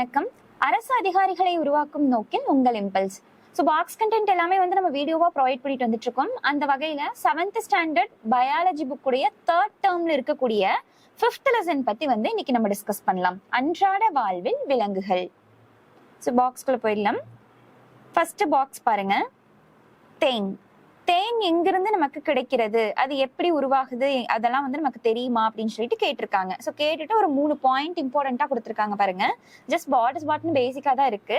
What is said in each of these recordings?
வணக்கம். அரசு அதிகாரிகளை உருவாக்கும் நோக்கில் உங்கள் இம்பல்ஸ். பாக்ஸ் கண்டென்ட் எல்லாமே வந்து நம்ம வீடியோவா ப்ரொவைட் பண்ணிட்டு வந்துட்டு இருக்கோம். அந்த வகையில 7th ஸ்டாண்டர்ட் பயாலஜி புக்குடைய 3rd டேர்ம்ல இருக்கக்கூடிய 5th லெசன் பத்தி வந்து இன்னைக்கு நம்ம டிஸ்கஸ் பண்ணலாம். அன்றாட வாழ்வில் விலங்குகள். பாக்ஸ்குள்ள போயிடலாம். ஃபர்ஸ்ட் பாக்ஸ் பாருங்க. தேன். தேன் எங்கிருந்து நமக்கு கிடைக்கிறது, அது எப்படி உருவாகுது, அதெல்லாம் வந்து நமக்கு தெரியுமா அப்படின்னு சொல்லிட்டு கேட்டிருக்காங்க. ஸோ கேட்டுட்டு ஒரு 3 பாயிண்ட் இம்பார்ட்டண்டா கொடுத்துருக்காங்க பாருங்க. ஜஸ்ட் பாட்னு பேசிக்கா தான் இருக்கு.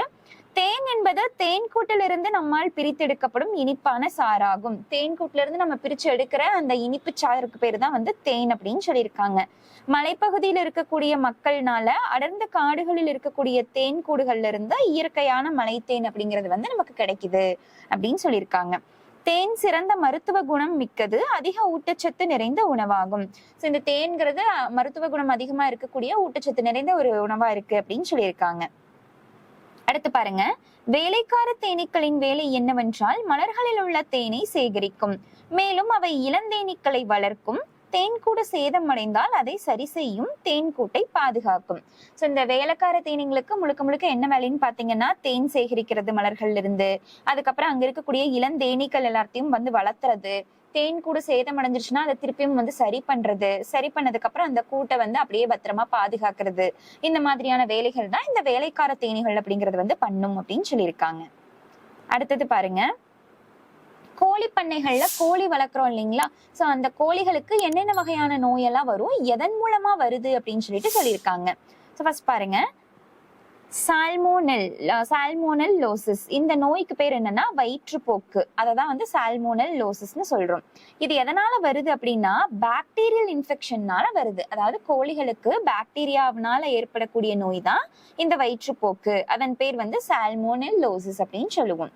தேன் என்பது தேன்கூட்டிலிருந்து நம்மால் பிரித்தெடுக்கப்படும் இனிப்பான சாறாகும். தேன்கூட்டில இருந்து நம்ம பிரிச்சு எடுக்கிற அந்த இனிப்பு சாருக்கு பேரு தான் வந்து தேன் அப்படின்னு சொல்லியிருக்காங்க. மலைப்பகுதியில் இருக்கக்கூடிய மக்கள்னால அடர்ந்த காடுகளில் இருக்கக்கூடிய தேன் கூடுகள்ல இருந்து இயற்கையான மலை தேன் அப்படிங்கிறது வந்து நமக்கு கிடைக்குது அப்படின்னு சொல்லியிருக்காங்க. தேன் சிறந்த மருத்துவ குணம் மிக்கது, அதிக ஊட்டச்சத்து நிறைந்த உணவாகும். ஸோ இந்த தேன்கிறது மருத்துவ குணம் அதிகமா இருக்கக்கூடிய ஊட்டச்சத்து நிறைந்த ஒரு உணவா இருக்கு அப்படின்னு சொல்லியிருக்காங்க. அடுத்து பாருங்க. வேலைக்கார தேனீக்களின் வேலை என்னவென்றால் மலர்களில் உள்ள தேனை சேகரிக்கும், மேலும் அவை இளந்தேனீக்களை வளர்க்கும். தேன்கூடு சேதமடைந்தால் அதை சரி செய்யும், தேன்கூட்டை பாதுகாக்கும். ஸோ இந்த வேலைக்கார தேனீங்களுக்கு முழுக்க என்ன வேலைன்னு பாத்தீங்கன்னா தேன் சேகரிக்கிறது மலர்கள்ல இருந்து, அதுக்கப்புறம் அங்க இருக்கக்கூடிய இளந்தேனீக்கள் எல்லாத்தையும் வந்து வளர்த்துறது, தேன்கூடு சேதமடைஞ்சிருச்சுன்னா அதை திருப்பியும் வந்து சரி பண்றது, சரி பண்ணதுக்கு அப்புறம் அந்த கூட்டை வந்து அப்படியே பத்திரமா பாதுகாக்கிறது. இந்த மாதிரியான வேலைகள் தான் இந்த வேலைக்கார தேனீகள் அப்படிங்கிறது வந்து பண்ணும் அப்படின்னு சொல்லியிருக்காங்க. அடுத்தது பாருங்க. கோழி பண்ணைகள்ல கோழி வளர்க்குறோம் இல்லைங்களா? சோ அந்த கோழிகளுக்கு என்னென்ன வகையான நோயெல்லாம் வரும், எதன் மூலமா வருது அப்படின்னு சொல்லியிருக்காங்க. ஸோ ஃபர்ஸ்ட் பாருங்க. சால்மோனல் லோசிஸ். இந்த நோய்க்கு பேர் என்னன்னா வயிற்றுப்போக்கு. அததான் வந்து சால்மோனல் லோசிஸ்னு சொல்றோம். இது எதனால வருது அப்படின்னா பாக்டீரியல் இன்ஃபெக்ஷன்னால வருது. அதாவது கோழிகளுக்கு பாக்டீரியாவினால ஏற்படக்கூடிய நோய் தான் இந்த வயிற்றுப்போக்கு. அதன் பேர் வந்து சால்மோனல் லோசிஸ் அப்படின்னு சொல்லுவோம்.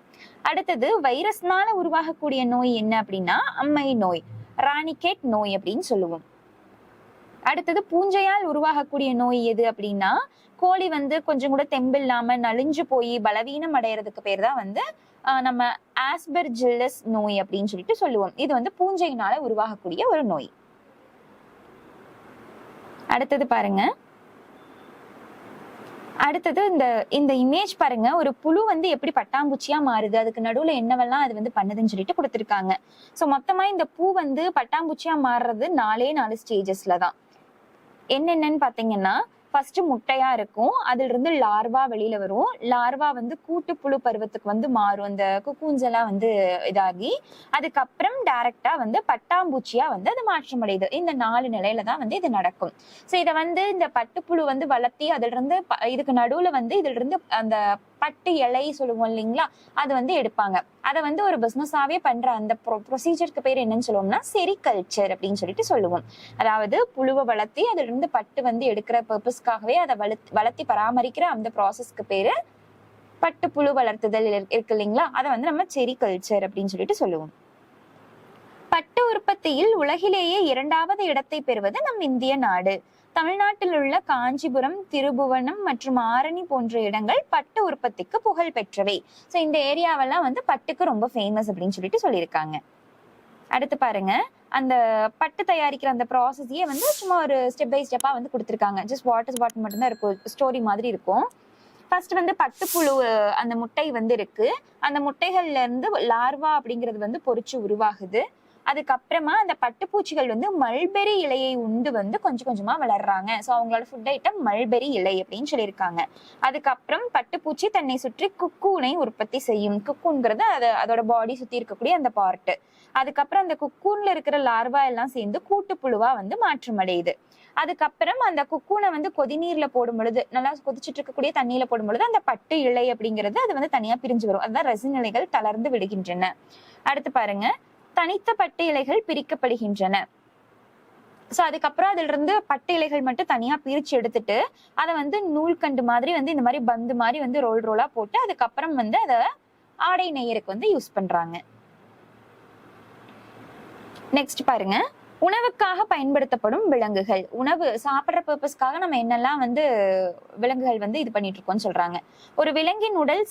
அடுத்தது வைரஸ்னால உருவாகக்கூடிய நோய் என்ன அப்படின்னா அம்மை நோய், ராணிகேட் நோய் அப்படின்னு சொல்லுவோம். அடுத்தது பூஞ்சையால் உருவாகக்கூடிய நோய் எது அப்படின்னா கோழி வந்து கொஞ்சம் கூட தெம்பில்லாம நலிஞ்சு போய் பலவீனம் அடைகிறதுக்கு பேர் தான் வந்து நம்ம ஆஸ்பெர்ஜில்லஸ் நோய் அப்படின்னு சொல்லிட்டு சொல்லுவோம். இது வந்து பூஞ்சையினால உருவாகக்கூடிய ஒரு நோய். அடுத்தது பாருங்க. அடுத்தது இந்த இமேஜ் பாருங்க. ஒரு புழு வந்து எப்படி பட்டாம்பூச்சியா மாறுது, அதுக்கு நடுவுல என்னவெல்லாம் அது வந்து பண்ணுதுன்னு சொல்லிட்டு கொடுத்துருக்காங்க. சோ மொத்தமா இந்த பூ வந்து பட்டாம்பூச்சியா மாறுறது 4 ஸ்டேஜஸ்ல தான். என்னென்னு பாத்தீங்கன்னா ஃபர்ஸ்ட் முட்டையா இருக்கும், அதுல இருந்து லார்வா வெளியில வரும். லார்வா வந்து கூட்டுப்புழு பருவத்துக்கு வந்து மாறும், அந்த குக்கூஞ்செல்லாம் வந்து இதாகி அதுக்கப்புறம் டைரக்டா வந்து பட்டாம்பூச்சியா வந்து அது மாற்றம் அடையுது. இந்த 4 நிலையில தான் வந்து இது நடக்கும். ஸோ இதை வந்து இந்த பட்டுப்புழு வந்து வளர்த்தி அதுல இருந்து இதுக்கு நடுவுல வந்து இதுல இருந்து அந்த பட்டு இலை சொல்லுவோம் இல்லைங்களா, அது வந்து எடுப்பாங்க. அதை வந்து ஒரு பிசினஸாவே பண்ற அந்த ப்ரொசீஜருக்கு பேர் என்னன்னு சொல்லுவோம்னா செரிகல்ச்சர் அப்படின்னு சொல்லிட்டு சொல்லுவோம். அதாவது புழுவை வளர்த்தி அதுல இருந்து பட்டு வந்து எடுக்கிற பர்பஸ்க்காகவே அதை வளர்த்தி பராமரிக்கிற அந்த ப்ராசஸ்க்கு பேரு பட்டு புழு வளர்த்துதல் இருக்கு இல்லைங்களா, அதை வந்து நம்ம செரிகல்ச்சர் அப்படின்னு சொல்லிட்டு சொல்லுவோம். பட்டு உற்பத்தியில் உலகிலேயே 2வது இடத்தை பெறுவது நம் இந்திய நாடு. தமிழ்நாட்டில் உள்ள காஞ்சிபுரம், திருபுவனம் மற்றும் ஆரணி போன்ற இடங்கள் பட்டு உற்பத்திக்கு புகழ் பெற்றவை. ஸோ இந்த ஏரியாவெல்லாம் வந்து பட்டுக்கு ரொம்ப ஃபேமஸ் அப்படின்னு சொல்லிட்டு சொல்லியிருக்காங்க. அடுத்து பாருங்க. அந்த பட்டு தயாரிக்கிற அந்த ப்ராசஸையே வந்து சும்மா ஒரு ஸ்டெப் பை ஸ்டெப்பா வந்து கொடுத்துருக்காங்க. ஜஸ்ட் வாட்டர் மட்டும் தான் இருக்கும், ஸ்டோரி மாதிரி இருக்கும். ஃபர்ஸ்ட் வந்து பட்டுப்புழு அந்த முட்டை வந்து இருக்கு. அந்த முட்டைகள்ல இருந்து லார்வா அப்படிங்கிறது வந்து பொறிச்சு உருவாகுது. அதுக்கப்புறமா அந்த பட்டுப்பூச்சிகள் வந்து மல்பெரி இலையை உண்டு வந்து கொஞ்சம் கொஞ்சமா வளர்றாங்க. ஸோ அவங்களோட ஃபுட் ஐட்டம் மல்பெரி இலை அப்படின்னு சொல்லியிருக்காங்க. அதுக்கப்புறம் பட்டுப்பூச்சி தன்னை சுற்றி குக்கூனை உற்பத்தி செய்யும். குக்கூன்கிறது அதோட பாடி சுத்தி இருக்கக்கூடிய அந்த பார்ட். அதுக்கப்புறம் அந்த குக்கூன்ல இருக்கிற லார்வா எல்லாம் சேர்ந்து கூட்டுப்புழுவா வந்து மாற்றம் அடையுது. அதுக்கப்புறம் அந்த குக்கூனை வந்து கொதிநீர்ல போடும் பொழுது, நல்லா கொதிச்சுட்டு இருக்கக்கூடிய தண்ணியில போடும் பொழுது அந்த பட்டு இலை அப்படிங்கிறது அது வந்து தனியா பிரிஞ்சு வரும். அதுதான் ரெசின் இலைகள் தளர்ந்து விடுகின்றன. அடுத்து பாருங்க. தனித்த பட்டு இலைகள் பிரிக்கப்படுகின்றன. சோ அதுக்கப்புறம் அதுல இருந்து பட்டு இலைகள் மட்டும் தனியா பிரிச்சு எடுத்துட்டு அதை வந்து நூல்கண்டு மாதிரி வந்து இந்த மாதிரி பந்து மாதிரி வந்து ரோலா போட்டு அதுக்கப்புறம் வந்து அதை ஆடை நெய்யருக்கு வந்து யூஸ் பண்றாங்க. நெக்ஸ்ட் பாருங்க. உணவுக்காக பயன்படுத்தப்படும் விலங்குகள். உணவு சாப்பிட்ற பர்பஸ்க்காக நம்ம என்னெல்லாம் வந்து விலங்குகள் வந்து இது பண்ணிட்டு இருக்கோம்னு சொல்றாங்க. ஒரு விலங்கின் உடல்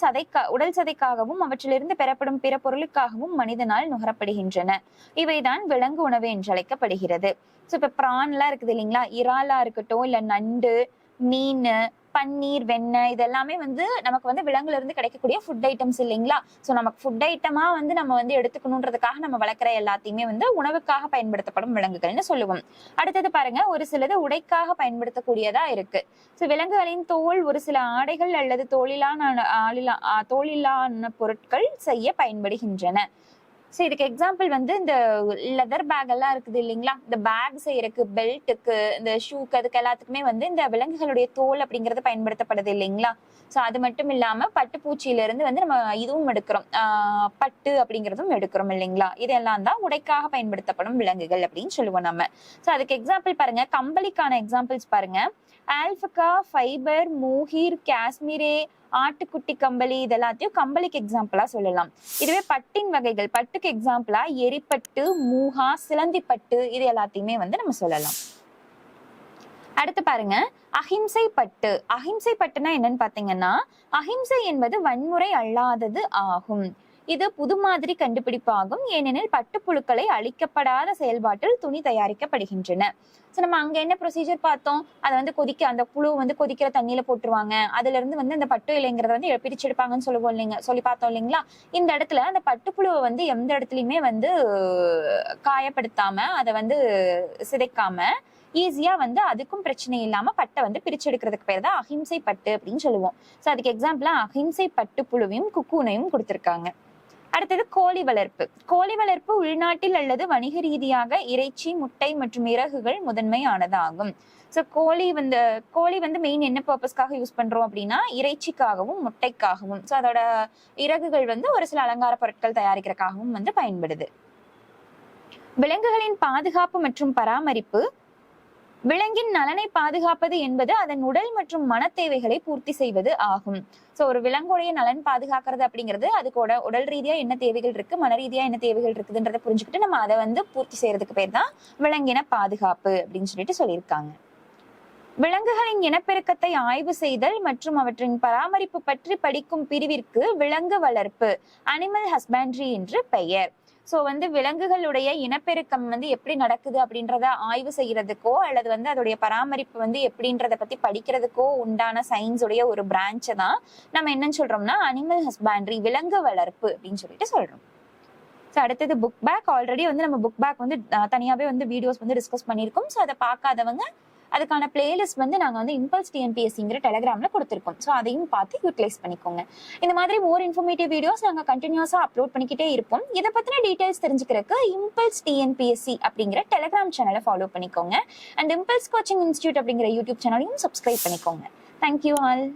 சதைக்காகவும் அவற்றிலிருந்து பெறப்படும் பிற பொருளுக்காகவும் மனிதனால் நுகரப்படுகின்றன. இவைதான் விலங்கு உணவு என்று அழைக்கப்படுகிறது. ஸோ இப்ப பிரான் எல்லாம் இருக்குது இல்லைங்களா, இறாலா இருக்கட்டும், இல்ல நண்டு, மீன், பன்னீர், வெண்ணெய் இது எல்லாமே வந்து நமக்கு வந்து விலங்குல இருந்து கிடைக்கக்கூடிய ஃபுட் ஐட்டம்ஸ் இல்லைங்களா? சோ நமக்கு ஃபுட் ஐட்டமா வந்து நம்ம வந்து எடுத்துக்கணுன்றதுக்காக நம்ம வளர்க்குற எல்லாத்தையுமே வந்து உணவுக்காக பயன்படுத்தப்படும் விலங்குகள்னு சொல்லுவோம். அடுத்தது பாருங்க, ஒரு சிலது உடைக்காக பயன்படுத்தக்கூடியதா இருக்கு. சோ விலங்குகளின் தோல் ஒரு சில ஆடைகள் அல்லது தோலிலான பொருட்கள் செய்ய பயன்படுகின்றன. சோ இதுக்கு எக்ஸாம்பிள் வந்து இந்த லெதர் பேக் எல்லாம் இருக்குது இல்லைங்களா? இந்த பேக் செய்யறதுக்கு, பெல்ட்டுக்கு, இந்த ஷூக்கு, அதுக்கு எல்லாத்துக்குமே வந்து இந்த விலங்குகளுடைய தோல் அப்படிங்கிறது பயன்படுத்தப்படுது இல்லைங்களா? சோ அது மட்டும் இல்லாம பட்டுப்பூச்சியில இருந்து வந்து நம்ம இதுவும் எடுக்கிறோம், பட்டு அப்படிங்கிறதும் எடுக்கிறோம் இல்லைங்களா? இதெல்லாம் தான் உடைக்காக பயன்படுத்தப்படும் விலங்குகள் அப்படின்னு சொல்லுவோம் நம்ம. சோ அதுக்கு எக்ஸாம்பிள் பாருங்க, கம்பளிக்கான எக்ஸாம்பிள்ஸ் பாருங்க. ஆல்பகா, ஃபைபர், மோஹிர், காஷ்மீரே, ஆட்டுக்குட்டி கம்பளி இதெல்லாத்தையும் கம்பளிக்கு எக்ஸாம்பிளா சொல்லலாம். இதுவே பட்டின் வகைகள், பட்டுக்கு எக்ஸாம்பிளா எரிப்பட்டு, மூஹா, சிலந்தி பட்டு இது எல்லாத்தையுமே வந்து நம்ம சொல்லலாம். அடுத்து பாருங்க, அஹிம்சை பட்டு. அஹிம்சை பட்டுனா என்னன்னு பாத்தீங்கன்னா, அஹிம்சை என்பது வன்முறை அல்லாதது ஆகும். இது புது மாதிரி கண்டுபிடிப்பாகும். ஏனெனில் பட்டுப்புழுக்களை அழிக்கப்படாத செயல்பாட்டில் துணி தயாரிக்கப்படுகின்றன. சோ நம்ம அங்க என்ன ப்ரொசீஜர் பார்த்தோம், அதை வந்து அந்த புழு வந்து கொதிக்கிற தண்ணியில போட்டுருவாங்க. அதுல இருந்து வந்து அந்த பட்டு இலைங்கிறத வந்து பிரிச்செடுப்பாங்கன்னு சொல்லுவோம் இல்லைங்க, சொல்லி பார்த்தோம் இல்லைங்களா? இந்த இடத்துல அந்த பட்டுப்புழுவை வந்து எந்த இடத்துலயுமே வந்து காயப்படுத்தாம, அதை வந்து சிதைக்காம ஈஸியா வந்து அதுக்கும் பிரச்சனை இல்லாம பட்டை வந்து பிரிச்செடுக்கிறதுக்கு பேர் தான் அஹிம்சை பட்டு அப்படின்னு சொல்லுவோம். சோ அதுக்கு எக்ஸாம்பிளா அஹிம்சை பட்டு புழுவையும் குக்கூனையும் கொடுத்திருக்காங்க. அடுத்தது கோழி வளர்ப்பு. கோழி வளர்ப்பு உள்நாட்டில் அல்லது வணிக ரீதியாக இறைச்சி, முட்டை மற்றும் இறகுகள் முதன்மையானதாகும். சோ கோழி வந்து மெயின் என்ன பர்பஸ்க்காக யூஸ் பண்றோம் அப்படின்னா இறைச்சிக்காகவும் முட்டைக்காகவும். சோ அதோட இறகுகள் வந்து ஒரு சில அலங்கார பொருட்கள் தயாரிக்கிறதுக்காகவும் வந்து பயன்படுது. விலங்குகளின் பாதுகாப்பு மற்றும் பராமரிப்பு. விலங்கின் நலனை பாதுகாப்பது என்பது அதன் உடல் மற்றும் மன தேவைகளை பூர்த்தி செய்வது ஆகும். சோ ஒரு விலங்குடைய நலன் பாதுகாக்கிறது அப்படிங்கிறது அதுக்கு உடல் ரீதியா என்ன தேவைகள் இருக்கு, மன ரீதியா என்ன தேவைகள் இருக்குதுன்றதை புரிஞ்சுக்கிட்டு நம்ம அதை வந்து பூர்த்தி செய்யறதுக்கு பேர் தான் விலங்கின பாதுகாப்பு அப்படின்னு சொல்லிட்டு சொல்லியிருக்காங்க. விலங்குகளின் இனப்பெருக்கத்தை ஆய்வு செய்தல் மற்றும் அவற்றின் பராமரிப்பு பற்றி படிக்கும் பிரிவிற்கு விலங்கு வளர்ப்பு, அனிமல் ஹஸ்பண்ட்ரி என்று பெயர். சோ வந்து விலங்குகளுடைய இனப்பெருக்கம் வந்து எப்படி நடக்குது அப்படின்றத ஆய்வு செய்யறதுக்கோ அல்லது வந்து அதோடைய பராமரிப்பு வந்து எப்படின்றத பத்தி படிக்கிறதுக்கோ உண்டான சயின்ஸ் உடைய ஒரு பிரான்ச்சை தான் நம்ம என்னன்னு சொல்றோம்னா அனிமல் ஹஸ்பண்ட்ரி, விலங்கு வளர்ப்பு அப்படின்னு சொல்லிட்டு சொல்றோம். ஸோ அடுத்தது புக் பேக். ஆல்ரெடி வந்து நம்ம புக் பேக் வந்து தனியாவே வந்து வீடியோஸ் வந்து டிஸ்கஸ் பண்ணியிருக்கோம். ஸோ அதை பார்க்காதவங்க அதுக்கான பிளேலிஸ்ட் வந்து நாங்க வந்து இம்பல்ஸ் டிஎன்பிஎஸ்சிங்கிற டெலிகிராம்ல கொடுத்துருக்கோம். ஸோ அதையும் பார்த்து யூட்டிலைஸ் பண்ணிக்கோங்க. இந்த மாதிரி மோர் இன்ஃபர்மேட்டிவ் வீடியோஸ் நாங்க கண்டினியூஸா அப்லோட் பண்ணிக்கிட்டே இருப்போம். இதை பத்தின டீடைல்ஸ் தெரிஞ்சுக்கிறதுக்கு இம்பல்ஸ் டிஎன்பிஎஸ்சி அப்படிங்கிற டெலிகிராம் சேனலை ஃபாலோ பண்ணிக்கோங்க. அண்ட் இம்பல்ஸ் கோச்சிங் இன்ஸ்டியூட் அப்படிங்கிற யூடியூப் சேனலையும் சப்ஸ்கிரைப் பண்ணிக்கோங்க. Thank you all.